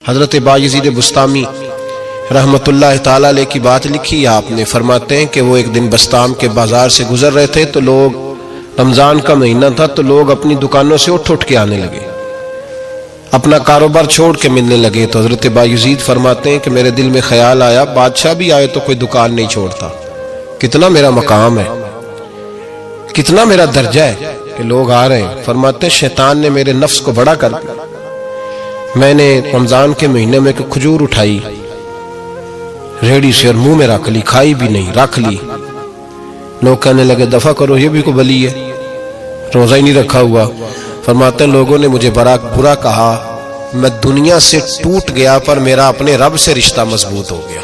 حضرت بایزید بستامی رحمتullah تعالی علیہ کی بات لکھی آپ نے، فرماتے ہیں کہ وہ ایک دن بستام کے بازار سے گزر رہے تھے تو لوگ، رمضان کا مہینہ تھا تو لوگ اپنی دکانوں سے اٹھ کے آنے لگے، اپنا کاروبار چھوڑ کے ملنے لگے۔ تو حضرت بایزید فرماتے ہیں کہ میرے دل میں خیال آیا بادشاہ بھی آئے تو کوئی دکان نہیں چھوڑتا، کتنا میرا مقام ہے، کتنا میرا درجہ ہے کہ لوگ آ رہے ہیں۔ فرماتے ہیں شیطان نے میرے نفس کو بڑا کر دیا، میں نے رمضان کے مہینے میں کہ کھجور اٹھائی ریڑی سے اور منہ میں رکھ لی، کھائی بھی نہیں، رکھ لی۔ لوگ کہنے لگے دفع کرو، یہ بھی کو بلی ہے، روزہ ہی نہیں رکھا ہوا۔ فرماتے ہیں لوگوں نے مجھے برا کہا، میں دنیا سے ٹوٹ گیا پر میرا اپنے رب سے رشتہ مضبوط ہو گیا۔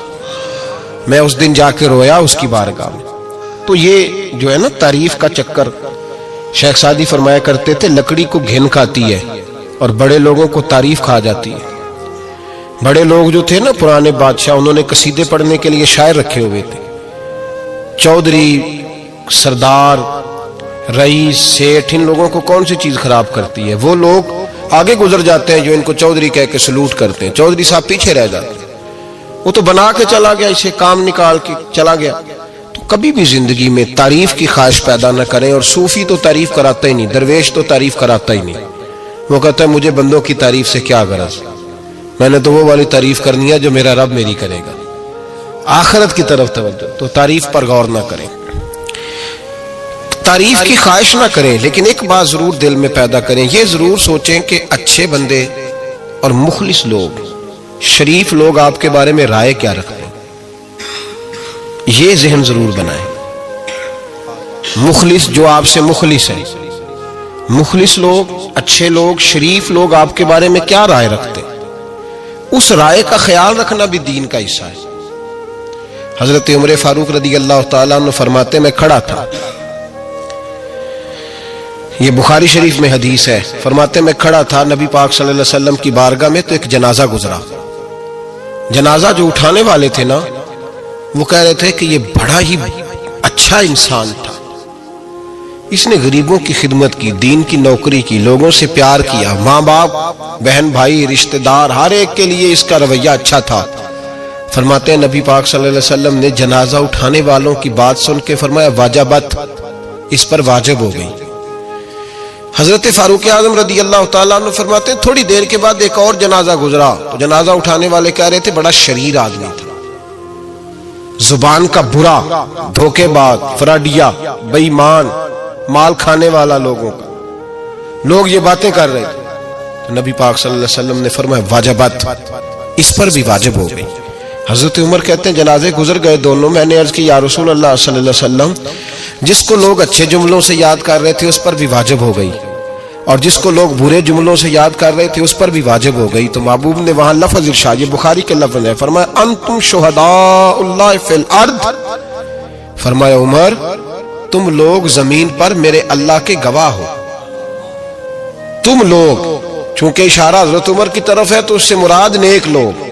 میں اس دن جا کے رویا اس کی بارگاہ میں۔ تو یہ جو ہے نا تعریف کا چکر، شیخ سعدی فرمایا کرتے تھے لکڑی کو گھن کھاتی ہے اور بڑے لوگوں کو تعریف کھا جاتی ہے۔ بڑے لوگ جو تھے نا پرانے بادشاہ، انہوں نے قصیدے پڑھنے کے لیے شاعر رکھے ہوئے تھے، چودھری، سردار، رئیس، سیٹھ، ان لوگوں کو کون سی چیز خراب کرتی ہے؟ وہ لوگ آگے گزر جاتے ہیں جو ان کو چودھری کہہ کے سلوٹ کرتے ہیں، چودھری صاحب پیچھے رہ جاتے ہیں، وہ تو بنا کے چلا گیا، اسے کام نکال کے چلا گیا۔ تو کبھی بھی زندگی میں تعریف کی خواہش پیدا نہ کریں، اور صوفی تو تعریف کراتا ہی نہیں، درویش تو تعریف کراتا ہی نہیں، وہ کہتا ہے مجھے بندوں کی تعریف سے کیا غرض، میں نے تو وہ والی تعریف کرنی ہے جو میرا رب میری کرے گا۔ آخرت کی طرف توجہ، تو تعریف پر غور نہ کریں، تعریف کی خواہش نہ کریں، لیکن ایک بات ضرور دل میں پیدا کریں، یہ ضرور سوچیں کہ اچھے بندے اور مخلص لوگ، شریف لوگ آپ کے بارے میں رائے کیا رکھتے ہیں، یہ ذہن ضرور بنائیں۔ مخلص جو آپ سے مخلص ہے، مخلص لوگ، اچھے لوگ، شریف لوگ آپ کے بارے میں کیا رائے رکھتے ہیں، اس رائے کا خیال رکھنا بھی دین کا حصہ ہے۔ حضرت عمر فاروق رضی اللہ تعالیٰ عنہ فرماتے میں کھڑا تھا، یہ بخاری شریف میں حدیث ہے، فرماتے میں کھڑا تھا نبی پاک صلی اللہ علیہ وسلم کی بارگاہ میں تو ایک جنازہ گزرا۔ جنازہ جو اٹھانے والے تھے نا، وہ کہہ رہے تھے کہ یہ بڑا ہی اچھا انسان تھا، اس نے غریبوں کی خدمت کی، دین کی نوکری کی، لوگوں سے پیار کیا، ماں باپ، بہن بھائی، رشتہ دار، ہر ایک کے لیے اس کا رویہ اچھا تھا۔ فرماتے ہیں نبی پاک صلی اللہ علیہ وسلم نے جنازہ اٹھانے والوں کی بات سن کے فرمایا واجبت، اس پر واجب ہو گئی۔ حضرت فاروق اعظم رضی اللہ تعالیٰ عنہ فرماتے ہیں تھوڑی دیر کے بعد ایک اور جنازہ گزرا، تو جنازہ اٹھانے والے کہہ رہے تھے بڑا شریر آدمی تھا، زبان کا برا، دھوکے باز، فراڈیا، بے ایمان، مال کھانے والا لوگوں کا، لوگ یہ باتیں کر رہے تھے۔ تو نبی پاک صلی اللہ علیہ وسلم نے فرمایا واجبت، اس پر بھی واجب ہو گئی۔ حضرت عمر کہتے ہیں جنازے گزر گئے دونوں، میں نے عرض کی یا رسول اللہ صلی اللہ علیہ وسلم، جس کو لوگ اچھے جملوں سے یاد کر رہے تھے اس پر بھی واجب ہو گئی، اور جس کو لوگ برے جملوں سے یاد کر رہے تھے اس پر بھی واجب ہو گئی۔ تو محبوب نے وہاں لفظ ارشاد، یہ بخاری کے لفظ ہے، فرمایا انتم شہداء اللہ فی الارض، فرمایا عمر تم لوگ زمین پر میرے اللہ کے گواہ ہو، تم لوگ، چونکہ اشارہ حضرت عمر کی طرف ہے تو اس سے مراد نیک لوگ،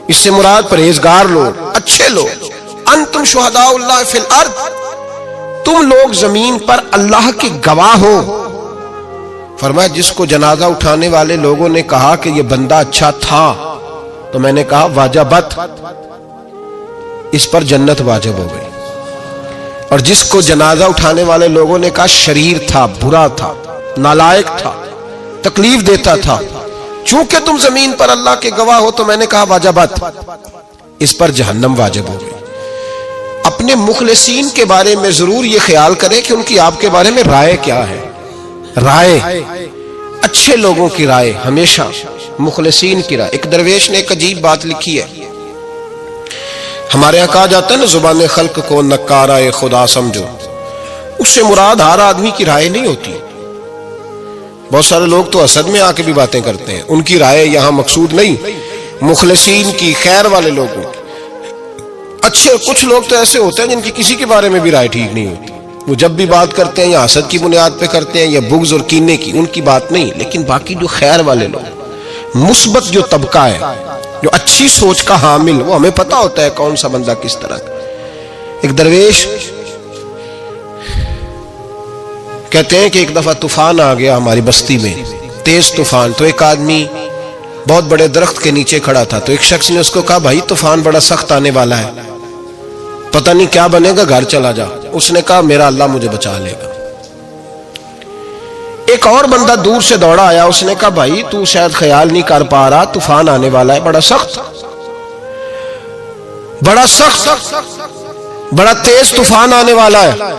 اس سے مراد پرہیزگار لوگ، اچھے لوگ، انتم شہداء اللہ فی الارض، تم لوگ زمین پر اللہ کے گواہ ہو۔ فرمایا جس کو جنازہ اٹھانے والے لوگوں نے کہا کہ یہ بندہ اچھا تھا، تو میں نے کہا واجبت، اس پر جنت واجب ہو گئی، اور جس کو جنازہ اٹھانے والے لوگوں نے کہا شریر تھا، برا تھا، نالائق تھا، تکلیف دیتا تھا، چونکہ تم زمین پر اللہ کے گواہ ہو، تو میں نے کہا واجبت، اس پر جہنم واجب ہو گئی۔ اپنے مخلصین کے بارے میں ضرور یہ خیال کریں کہ ان کی آپ کے بارے میں رائے کیا ہے، رائے، اچھے لوگوں کی رائے، ہمیشہ مخلصین کی رائے۔ ایک درویش نے ایک عجیب بات لکھی ہے، ہمارے یہاں کہا جاتا ہے نا زبان خلق کو نکارہ خدا سمجھو، اس سے مراد ہر آدمی کی رائے نہیں ہوتی، بہت سارے لوگ تو حسد میں آ کے بھی باتیں کرتے ہیں، ان کی رائے یہاں مقصود نہیں، مخلصین کی، خیر والے لوگوں کی۔ اچھے کچھ لوگ تو ایسے ہوتے ہیں جن کی کسی کے بارے میں بھی رائے ٹھیک نہیں ہوتی، وہ جب بھی بات کرتے ہیں یا حسد کی بنیاد پہ کرتے ہیں یا بغض اور کینے کی، ان کی بات نہیں، لیکن باقی جو خیر والے لوگ، مثبت جو طبقہ ہے، جو اچھی سوچ کا حامل، وہ ہمیں پتہ ہوتا ہے کون سا بندہ کس طرح کا۔ ایک درویش کہتے ہیں کہ ایک دفعہ طوفان آ گیا ہماری بستی میں، تیز طوفان، تو ایک آدمی بہت بڑے درخت کے نیچے کھڑا تھا. تو ایک شخص نے اس کو کہا بھائی طوفان بڑا سخت آنے والا ہے, پتہ نہیں کیا بنے گا, گھر چلا جا. اس نے کہا میرا اللہ مجھے بچا لے گا. ایک اور بندہ دور سے دوڑا آیا, اس نے کہا بھائی تو شاید خیال نہیں کر پا رہا, طوفان آنے والا ہے, بڑا سخت, بڑا تیز طوفان آنے والا ہے.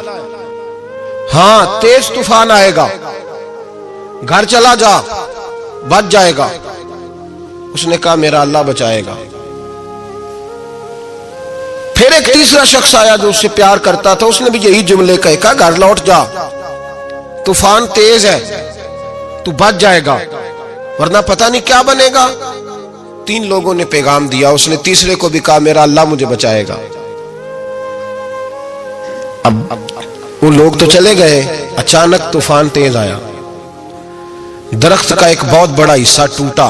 ہاں تیز طوفان آئے گا, گھر چلا جا, بچ جائے گا. اس نے کہا میرا اللہ بچائے گا. پھر ایک تیسرا شخص آیا جو اس سے پیار کرتا تھا, اس نے بھی یہی جملے کہے, کہا گھر لوٹ جا, طوفان تیز ہے, تو بچ جائے گا, ورنہ پتہ نہیں کیا بنے گا. 3 لوگوں نے پیغام دیا, اس نے تیسرے کو بھی کہا میرا اللہ مجھے بچائے گا. اب وہ لوگ تو چلے گئے, اچانک طوفان تیز آیا, درخت کا ایک بہت بڑا حصہ ٹوٹا,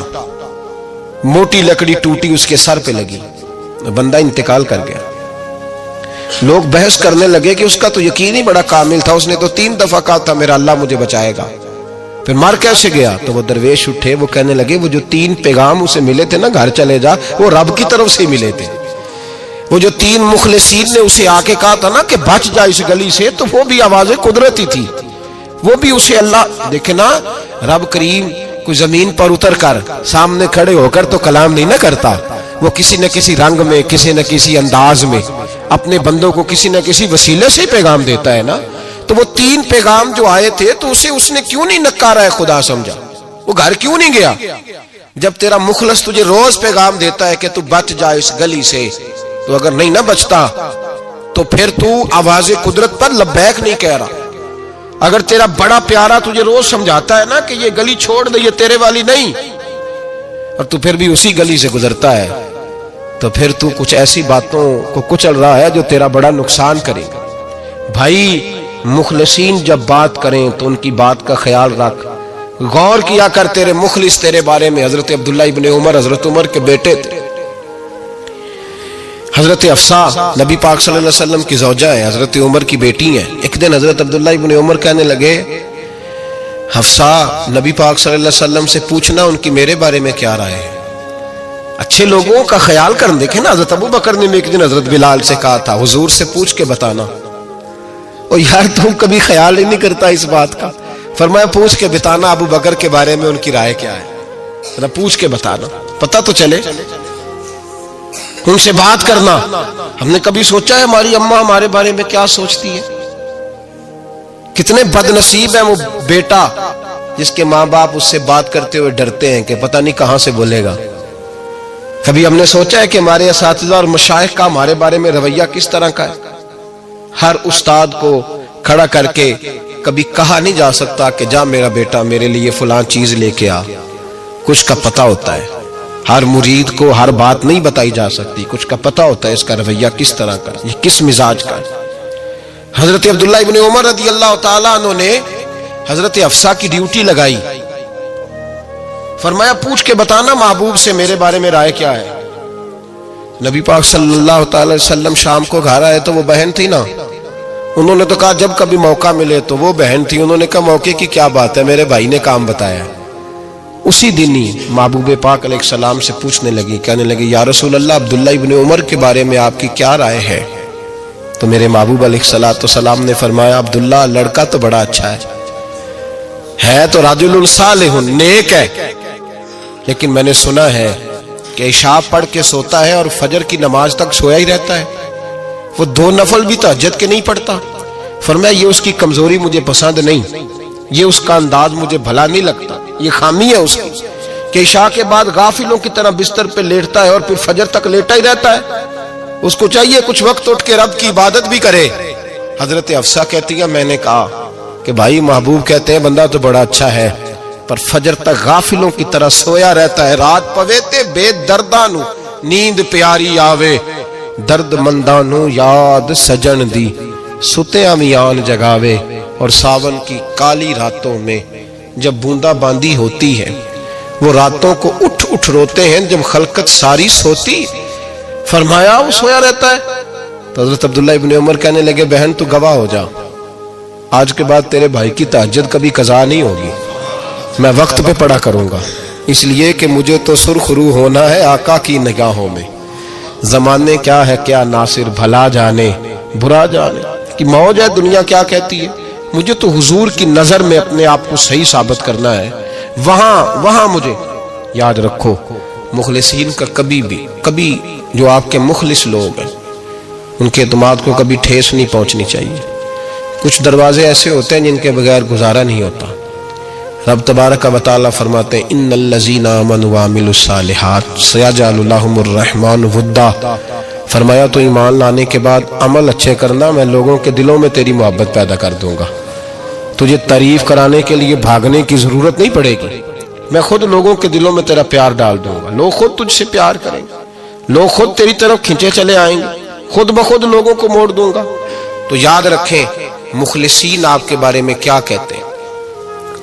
موٹی لکڑی ٹوٹی, اس کے سر پہ لگی, بندہ انتقال کر گیا. لوگ بحث کرنے لگے کہ اس کا تو یقین ہی بڑا کامل تھا, اس نے تو 3 دفعہ کہا تھا میرا اللہ مجھے بچائے گا, پھر مر کیسے گیا. تو وہ درویش اٹھے, وہ کہنے لگے وہ جو 3 پیغام اسے ملے تھے نا, گھر چلے جا, وہ رب کی طرف سے ملے تھے. وہ جو 3 مخلصین نے اسے آ کے کہا تھا نا کہ بچ جا اس گلی سے, تو وہ بھی آوازیں قدرتی تھی, وہ بھی اسے اللہ. دیکھیں نا رب کریم کوئی زمین پر اتر کر سامنے کھڑے ہو کر تو کلام نہیں نہ کرتا, وہ کسی نہ کسی رنگ میں, کسی نہ کسی انداز میں اپنے بندوں کو کسی نہ کسی وسیلے سے پیغام دیتا ہے نا. تو وہ 3 پیغام جو آئے تھے, تو اسے اس نے کیوں نہیں نکارا ہے خدا سمجھا, وہ گھر کیوں نہیں گیا. جب تیرا مخلص تجھے روز پیغام دیتا ہے کہ تو بچ جا اس گلی سے, تو اگر نہیں نہ بچتا تو پھر تو آواز قدرت پر لبیک نہیں کہہ رہا. اگر تیرا بڑا پیارا تجھے روز سمجھاتا ہے نا کہ یہ گلی چھوڑ دے, یہ تیرے والی نہیں, اور تو پھر بھی اسی گلی سے گزرتا ہے, تو پھر تو کچھ ایسی باتوں کو کچل رہا ہے جو تیرا بڑا نقصان کرے گا. بھائی مخلصین جب بات کریں تو ان کی بات کا خیال رکھ, غور کیا کر. تیرے مخلص تیرے بارے میں حضرت عبداللہ ابن عمر, حضرت عمر کے بیٹے تھے. حضرت حفصہ نبی پاک صلی اللہ علیہ وسلم کی زوجہ ہیں, حضرت عمر کی بیٹی ہیں. ایک دن حضرت عبداللہ ابن عمر کہنے لگے حفصہ نبی پاک صلی اللہ علیہ وسلم سے پوچھنا ان کی میرے بارے میں کیا رائے ہے, اچھے لوگوں کا خیال کرنا. دیکھیں نا حضرت ابو بکر نے ایک دن حضرت بلال سے کہا تھا حضور سے پوچھ کے بتانا. اور یار تم کبھی خیال ہی نہیں کرتا اس بات کا. فرمایا پوچھ کے بتانا ابو بکر کے بارے میں ان کی رائے کیا ہے, پوچھ کے بتانا, پتہ تو چلے, ان سے بات کرنا. ہم نے کبھی سوچا ہے ہماری اماں ہمارے بارے میں کیا سوچتی ہے؟ کتنے بد نصیب ہیں وہ بیٹا جس کے ماں باپ اس سے بات کرتے ہوئے ڈرتے ہیں کہ پتہ نہیں کہاں سے بولے گا. کبھی ہم نے سوچا ہے کہ ہمارے اساتذہ اور مشائخ کا ہمارے بارے میں رویہ کس طرح کا ہے؟ ہر استاد کو کھڑا کر کے کبھی کہا نہیں جا سکتا کہ جا میرا بیٹا میرے لیے فلاں چیز لے کے آ. کچھ کا پتہ ہوتا ہے, ہر مرید کو ہر بات نہیں بتائی جا سکتی, کچھ کا پتہ ہوتا ہے اس کا رویہ کس طرح کا, یہ کس مزاج کا ہے. حضرت عبداللہ ابن عمر رضی اللہ تعالیٰ عنہ نے حضرت حفصہ کی ڈیوٹی لگائی, فرمایا پوچھ کے بتانا محبوب سے میرے بارے میں رائے کیا ہے. نبی پاک صلی اللہ تعالی وسلم شام کو گھر آئے تو وہ بہن تھی نا, انہوں نے تو کہا جب کبھی موقع ملے تو وہ بہن تھی, انہوں نے کہا موقع کی کیا بات ہے, میرے بھائی نے کام بتایا. اسی دن ہی محبوب پاک علیہ السلام سے پوچھنے لگی, کہنے لگی یا رسول اللہ عبداللہ ابن عمر کے بارے میں آپ کی کیا رائے ہے. تو میرے محبوب علیہ السلام نے فرمایا عبداللہ لڑکا تو بڑا اچھا ہے تو رجل صالح نیک ہے, لیکن میں نے سنا ہے کہ عشاء پڑھ کے سوتا ہے اور فجر کی نماز تک سویا ہی رہتا ہے, وہ 2 نفل بھی تہجد کے نہیں پڑھتا. فرمایا یہ اس کی کمزوری مجھے پسند نہیں, یہ اس کا انداز مجھے بھلا نہیں لگتا, یہ خامی ہے اس کی کہ عشاء کے بعد غافلوں کی طرح بستر پہ لیٹتا ہے اور پھر فجر تک لیٹا ہی رہتا ہے. اس کو چاہیے کچھ وقت اٹھ کے رب کی عبادت بھی کرے. حضرت حفصہ کہتی ہے میں نے کہا کہ بھائی محبوب کہتے ہیں بندہ تو بڑا اچھا ہے پر فجر تک غافلوں کی طرح سویا رہتا ہے. رات پویتے بے دردانو نیند پیاری آوے, درد مندانو یاد سجن دی ستے امیان جگاوے. اور ساون کی کالی راتوں میں جب بوندا باندی ہوتی ہے وہ راتوں کو اٹھ اٹھ روتے ہیں جب خلقت ساری سوتی. فرمایا وہ سویا رہتا ہے. تو حضرت عبداللہ ابن عمر کہنے لگے بہن تو گواہ ہو جا, آج کے بعد تیرے بھائی کی تہجد کبھی قضا نہیں ہوگی, میں وقت پہ پڑھا کروں گا. اس لیے کہ مجھے تو سرخ روح ہونا ہے آقا کی نگاہوں میں. زمانے کیا ہے کیا ناصر بھلا جانے برا جانے کہ موج ہے دنیا کیا کہتی ہے. مجھے تو حضور کی نظر میں اپنے آپ کو صحیح ثابت کرنا ہے. وہاں مجھے یاد رکھو مخلصین کا کبھی جو آپ کے مخلص لوگ ہیں ان کے اعتماد کو کبھی ٹھیس نہیں پہنچنی چاہیے. کچھ دروازے ایسے ہوتے ہیں جن کے بغیر گزارا نہیں ہوتا. رب تبارک و تعالیٰ فرماتے ہیں ان الذین آمنوا وعملوا الصالحات سیجعل لهم الرحمن ودا. فرمایا تو ایمان لانے کے بعد عمل اچھے کرنا، میں لوگوں کے دلوں میں تیری محبت پیدا کر دوں گا. تجھے تعریف کرانے کے لیے بھاگنے کی ضرورت نہیں پڑے گی. میں خود لوگوں کے دلوں میں تیرا پیار ڈال دوں گا. لوگ خود تجھ سے پیار کریں گے، لوگ خود تیری طرف کھنچے چلے آئیں گے، خود بخود لوگوں کو موڑ دوں گا. تو یاد رکھیں مخلصین آپ کے بارے میں کیا کہتے ہیں،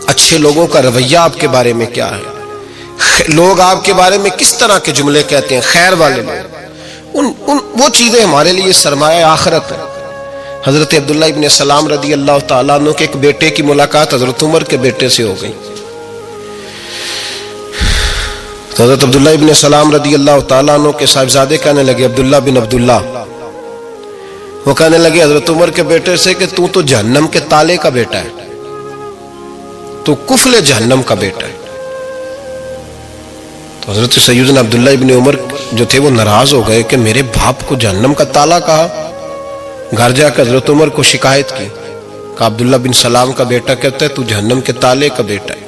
اچھے لوگوں کا رویہ آپ کے بارے میں کیا ہے، لوگ آپ کے بارے میں کس طرح کے جملے کہتے ہیں. خیر والے لوگ وہ چیزیں ہمارے لیے سرمایہ آخرت ہے. حضرت عبداللہ ابن سلام رضی اللہ تعالیٰ عنہ کے ایک بیٹے کی ملاقات حضرت عمر کے بیٹے سے ہو گئی. حضرت عبداللہ ابن سلام رضی اللہ تعالیٰ عنہ کے صاحبزادے کہنے لگے عبداللہ بن عبداللہ، وہ کہنے لگے حضرت عمر کے بیٹے سے کہ تو جہنم کے تالے کا بیٹا ہے، تو کفل جہنم کا بیٹا ہے. تو حضرت سیدنا عبداللہ ابن عمر جو تھے وہ ناراض ہو گئے کہ میرے باپ کو جہنم کا تالا کہا. گھر جا کر حضرت عمر کو شکایت کی کہ عبداللہ بن سلام کا بیٹا کہتا ہے تو جہنم کے تالے کا بیٹا ہے.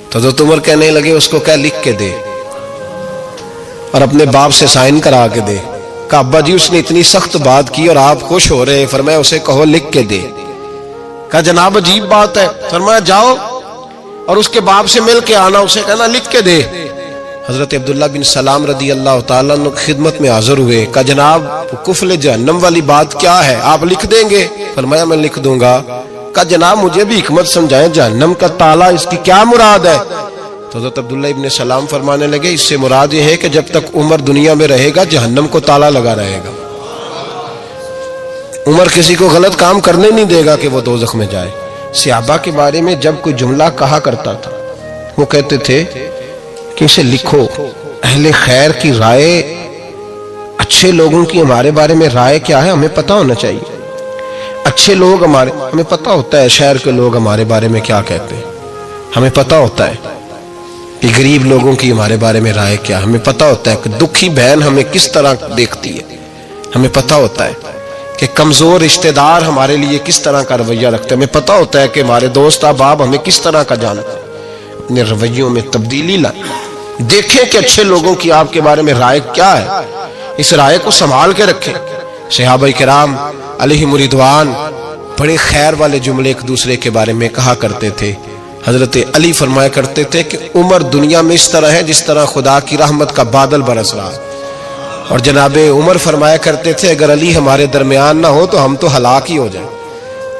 تو حضرت عمر کہنے لگے اس کو کیا لکھ کے دے اور اپنے باپ سے سائن کرا کے دے. کہ ابا جی اس نے اتنی سخت بات کی اور آپ خوش ہو رہے ہیں، فرمایا اسے کہو لکھ کے دے. کہا جناب عجیب بات ہے. فرمایا جاؤ اور اس کے باپ سے مل کے آنا، اسے کہنا لکھ کے دے. حضرت عبداللہ بن سلام رضی اللہ تعالیٰ عنہ خدمت میں حاضر ہوئے. کہا جناب کفل جہنم والی بات کیا ہے، آپ لکھ دیں گے؟ فرمایا میں لکھ دوں گا. کہا جناب مجھے بھی حکمت سمجھائیں، جہنم کا تالا اس کی کیا مراد ہے؟ تو حضرت عبداللہ ابن سلام فرمانے لگے اس سے مراد یہ ہے کہ جب تک عمر دنیا میں رہے گا جہنم کو تالا لگا رہے گا. عمر کسی کو غلط کام کرنے نہیں دے گا کہ وہ دوزخ میں جائے. صحابہ کے بارے میں جب کوئی جملہ کہا کرتا تھا وہ کہتے تھے کہ اسے لکھو. اہل خیر کی رائے، اچھے لوگوں کی ہمارے بارے میں رائے کیا ہے ہمیں پتہ ہونا چاہیے. اچھے لوگ ہمیں پتہ ہوتا ہے شہر کے لوگ ہمارے بارے میں کیا کہتے ہیں، ہمیں پتہ ہوتا ہے کہ غریب لوگوں کی ہمارے بارے میں رائے کیا، ہمیں پتہ ہوتا ہے کہ دکھی بہن ہمیں کس طرح دیکھتی ہے، ہمیں پتہ ہوتا ہے کہ کمزور رشتہ دار ہمارے لیے کس طرح کا رویہ رکھتے ہیں، ہمیں پتہ ہوتا ہے کہ ہمارے دوست احباب ہمیں کس طرح کا جانتے ہیں. اپنے رویوں میں تبدیلی لائیں، دیکھیں کہ اچھے لوگوں کی آپ کے بارے میں رائے کیا ہے، اس رائے کو سنبھال کے رکھیں. صحابہ کرام علیہم رضوان بڑے خیر والے جملے ایک دوسرے کے بارے میں کہا کرتے تھے. حضرت علی فرمایا کرتے تھے کہ عمر دنیا میں اس طرح ہے جس طرح خدا کی رحمت کا بادل برس رہا ہے. اور جناب عمر فرمایا کرتے تھے اگر علی ہمارے درمیان نہ ہو تو ہم تو ہلاک ہی ہو جائیں،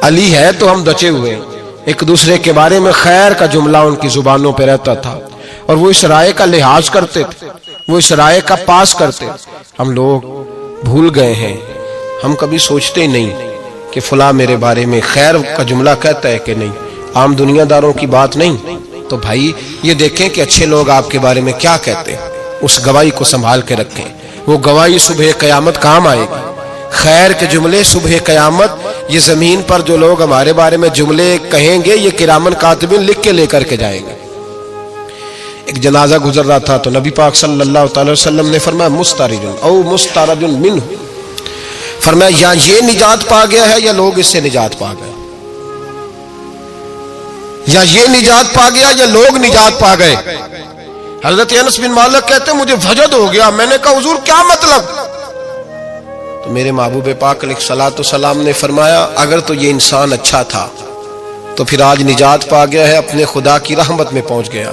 علی ہے تو ہم بچے ہوئے ہیں. ایک دوسرے کے بارے میں خیر کا جملہ ان کی زبانوں پہ رہتا تھا اور وہ اس رائے کا لحاظ کرتے تھے، وہ اس رائے کا پاس کرتے. ہم لوگ بھول گئے ہیں، ہم کبھی سوچتے نہیں کہ فلاں میرے بارے میں خیر کا جملہ کہتا ہے کہ نہیں، عام دنیا داروں کی بات نہیں. تو بھائی یہ دیکھیں کہ اچھے لوگ آپ کے بارے میں کیا کہتے ہیں، اس گواہی کو سنبھال کے رکھیں. وہ گواہی صبح قیامت کام آئے گی. خیر کے جملے صبح قیامت، یہ زمین پر جو لوگ ہمارے بارے میں جملے کہیں گے یہ کرامن کاتبین لکھ کے لے کر کے جائیں گے. ایک جنازہ گزر رہا تھا تو نبی پاک صلی اللہ تعالی وسلم نے فرمایا مسترج او مسترج منہ، فرمایا یا یہ نجات پا گیا ہے یا لوگ اس سے نجات پا گئے، یا یہ نجات پا گیا یا لوگ نجات پا گئے. حضرت انس بن مالک کہتے ہیں مجھے وجد ہو گیا، میں نے کہا حضور کیا مطلب؟ تو میرے محبوب پاک علیہ الصلوۃ والسلام نے فرمایا اگر تو یہ انسان اچھا تھا تو پھر آج نجات پا گیا ہے، اپنے خدا کی رحمت میں پہنچ گیا،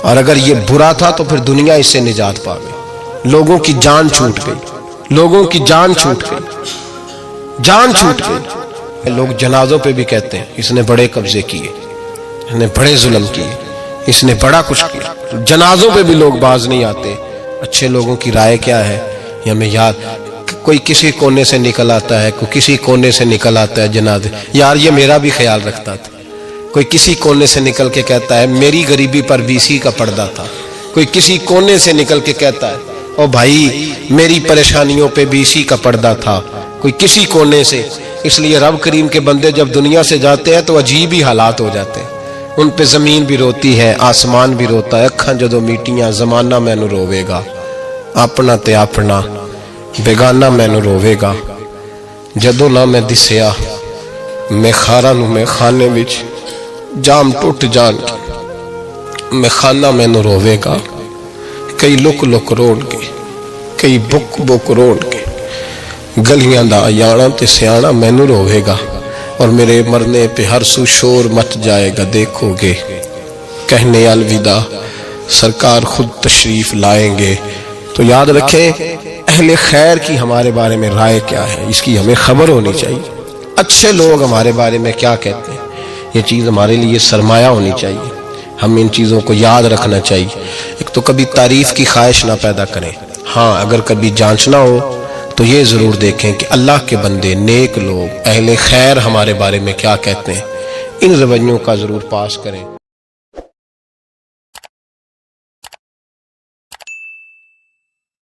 اور اگر یہ برا تھا تو پھر دنیا اس سے نجات پا گئی. لوگوں کی جان چھوٹ گئی، لوگوں کی جان چھوٹ گئی، جان چھوٹ گئی. لوگ جنازوں پہ بھی کہتے ہیں اس نے بڑے قبضے کیے، اس نے بڑے ظلم کیے، اس نے بڑا کچھ کیا. جنازوں پہ بھی لوگ باز نہیں آتے. اچھے لوگوں کی رائے کیا ہے یہ ہمیں یاد. کوئی کسی کونے سے نکل آتا ہے، کوئی کسی کونے سے نکل آتا ہے جنازے، یار یہ میرا بھی خیال رکھتا تھا. کوئی کسی کونے سے نکل کے کہتا ہے میری غریبی پر BC کا پردہ تھا، کوئی کسی کونے سے نکل کے کہتا ہے او بھائی میری پریشانیوں پہ BC کا پردہ تھا، کوئی کسی کونے سے۔ اس لیے رب کریم کے بندے جب دنیا سے جاتے ہیں تو عجیب ہی حالات ہو جاتے ہیں، ان پہ زمین بھی روتی ہے، آسمان بھی روتا ہے، اکھاں جدو میٹیاں زمانہ مینو روے گا، اپنا تے اپنا بیگانہ مینو روے گا، جدو نہ میں دسیا میں خارا نو میں خانے وچ جام ٹوٹ جان میں خانہ مینو روے گا، کئی لک لک روڑ کے کئی بک بک روڑ کے گلیاں دا یانا تے سیانا مینو روے گا، اور میرے مرنے پہ ہر سو شور مچ جائے گا، دیکھو گے کہنے الوداع سرکار خود تشریف لائیں گے۔ تو یاد رکھیں اہل خیر کی ہمارے بارے میں رائے کیا ہے، اس کی ہمیں خبر ہونی چاہیے، اچھے لوگ ہمارے بارے میں کیا کہتے ہیں، یہ چیز ہمارے لیے سرمایہ ہونی چاہیے، ہم ان چیزوں کو یاد رکھنا چاہیے۔ ایک تو کبھی تعریف کی خواہش نہ پیدا کریں، ہاں اگر کبھی جانچنا ہو تو یہ ضرور دیکھیں کہ اللہ کے بندے نیک لوگ اہل خیر ہمارے بارے میں کیا کہتے ہیں، ان رویوں کا ضرور پاس کریں۔